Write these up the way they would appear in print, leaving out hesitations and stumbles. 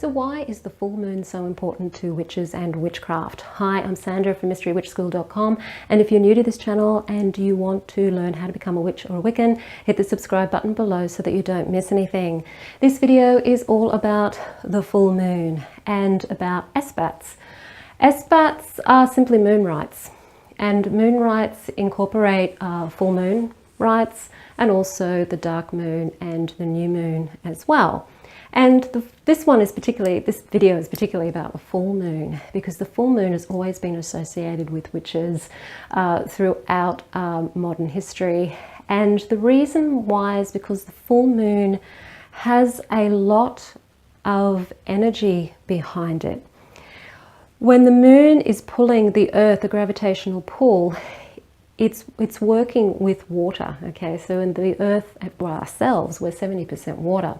So why is the full moon so important to witches and witchcraft? Hi, I'm Sandra from mysterywitchschool.com, and if you're new to this channel and you want to learn how to become a witch or a Wiccan, hit the subscribe button below so that you don't miss anything. This video is all about the full moon and about Esbats. Esbats are simply moon rites, and moon rites incorporate full moon rites and also the dark moon and the new moon as well. And this video is particularly about the full moon, because the full moon has always been associated with witches throughout modern history. And the reason why is because the full moon has a lot of energy behind it. When the moon is pulling the earth, the gravitational pull, it's working with water, okay? So in the earth, well, ourselves, we're 70% water.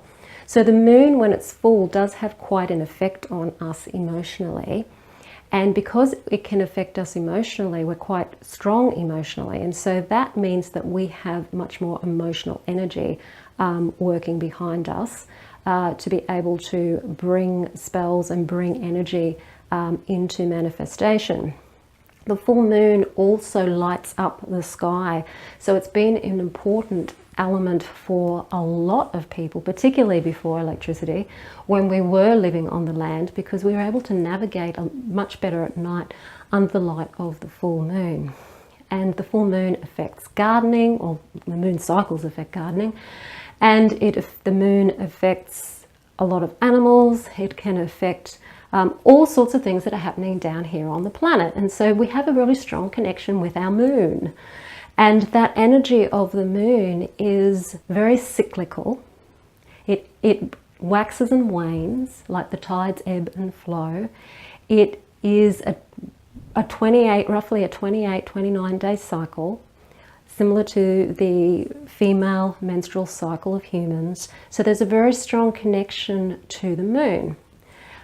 So the moon, when it's full, does have quite an effect on us emotionally. And because it can affect us emotionally, we're quite strong emotionally. And so that means that we have much more emotional energy working behind us to be able to bring spells and bring energy into manifestation. The full moon also lights up the sky. So it's been an important element for a lot of people, particularly before electricity, when we were living on the land, because we were able to navigate much better at night under the light of the full moon. And the full moon affects gardening, or the moon cycles affect gardening, and the moon affects a lot of animals. It can affect all sorts of things that are happening down here on the planet. And so we have a really strong connection with our moon. And that energy of the moon is very cyclical. It waxes and wanes like the tides ebb and flow. It is roughly a 28, 29 day cycle, similar to the female menstrual cycle of humans. So there's a very strong connection to the moon.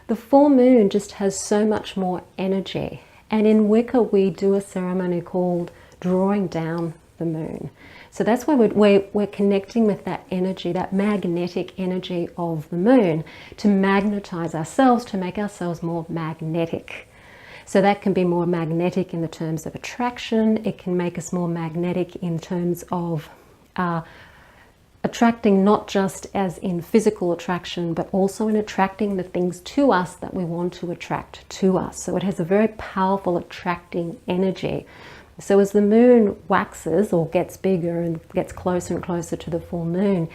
The full moon just has so much more energy. And in Wicca, we do a ceremony called drawing down the moon. So that's why we're connecting with that energy, that magnetic energy of the moon, to magnetize ourselves, to make ourselves more magnetic. So that can be more magnetic in the terms of attraction. It can make us more magnetic in terms of attracting, not just as in physical attraction, but also in attracting the things to us that we want to attract to us. So it has a very powerful attracting energy. So as the moon waxes or gets bigger and gets closer and closer to the full moon,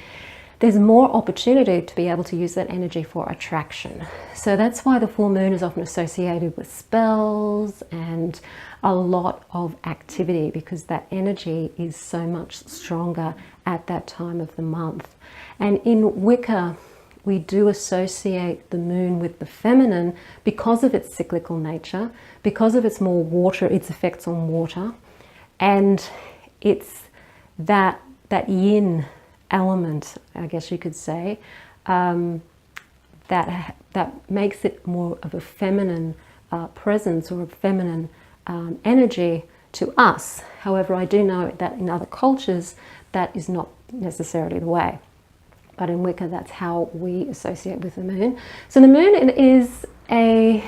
there's more opportunity to be able to use that energy for attraction. So that's why the full moon is often associated with spells and a lot of activity, because that energy is so much stronger at that time of the month. And in Wicca, we do associate the moon with the feminine because of its cyclical nature, because of its effects on water, and it's that yin element, I guess you could say, that makes it more of a feminine presence or a feminine energy to us. However, I do know that in other cultures that is not necessarily the way. But in Wicca, that's how we associate with the moon. So the moon is a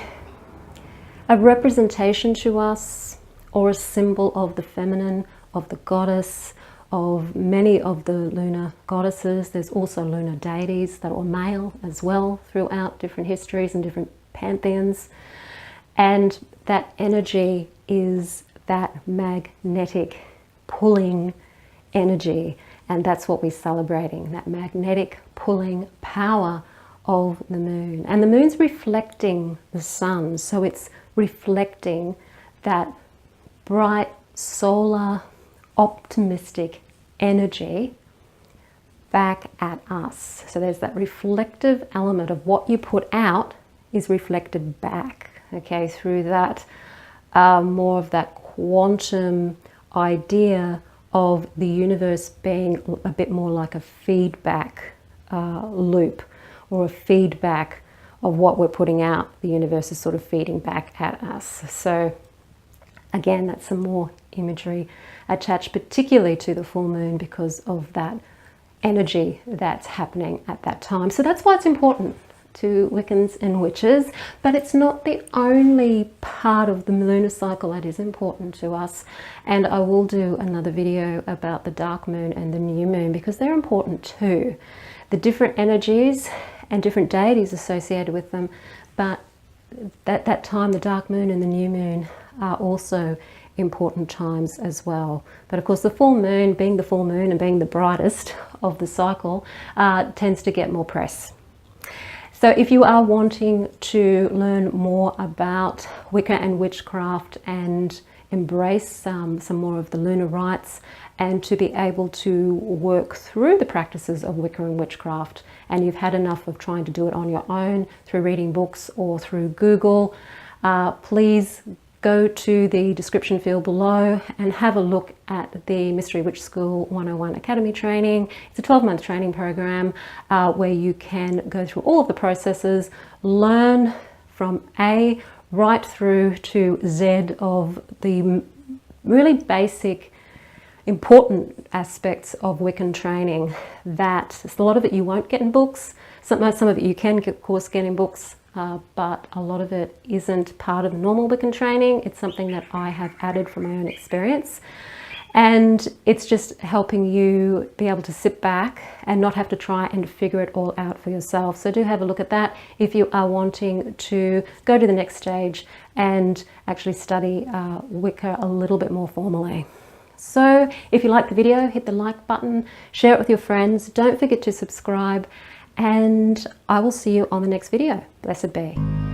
representation to us, or a symbol of the feminine, of the goddess, of many of the lunar goddesses. There's also lunar deities that are male as well throughout different histories and different pantheons. And that energy is that magnetic pulling energy. And that's what we're celebrating, that magnetic pulling power of the moon. And the moon's reflecting the sun, so it's reflecting that bright, solar, optimistic energy back at us. So there's that reflective element of what you put out is reflected back, okay, through that more of that quantum idea of the universe being a bit more like a feedback loop, or a feedback of what we're putting out. The universe is sort of feeding back at us. So again, that's some more imagery attached particularly to the full moon because of that energy that's happening at that time. So that's why it's important to Wiccans and Witches, but it's not the only part of the lunar cycle that is important to us. And I will do another video about the dark moon and the new moon because they're important too. The different energies and different deities associated with them, but that time, the dark moon and the new moon are also important times as well. But of course the full moon, being the full moon and being the brightest of the cycle, tends to get more press. So if you are wanting to learn more about Wicca and witchcraft and embrace some more of the lunar rites and to be able to work through the practices of Wicca and witchcraft, and you've had enough of trying to do it on your own through reading books or through Google, please go to the description field below and have a look at the Mystery Witch School 101 Academy training. It's a 12-month training program where you can go through all of the processes, learn from A right through to Z of the really basic, important aspects of Wiccan training that a lot of it you won't get in books. Some of it you can, of course, get in books. But a lot of it isn't part of the normal Wiccan training. It's something that I have added from my own experience. And it's just helping you be able to sit back and not have to try and figure it all out for yourself. So do have a look at that if you are wanting to go to the next stage and actually study Wicca a little bit more formally. So if you like the video, hit the like button, share it with your friends. Don't forget to subscribe. And I will see you on the next video. Blessed be.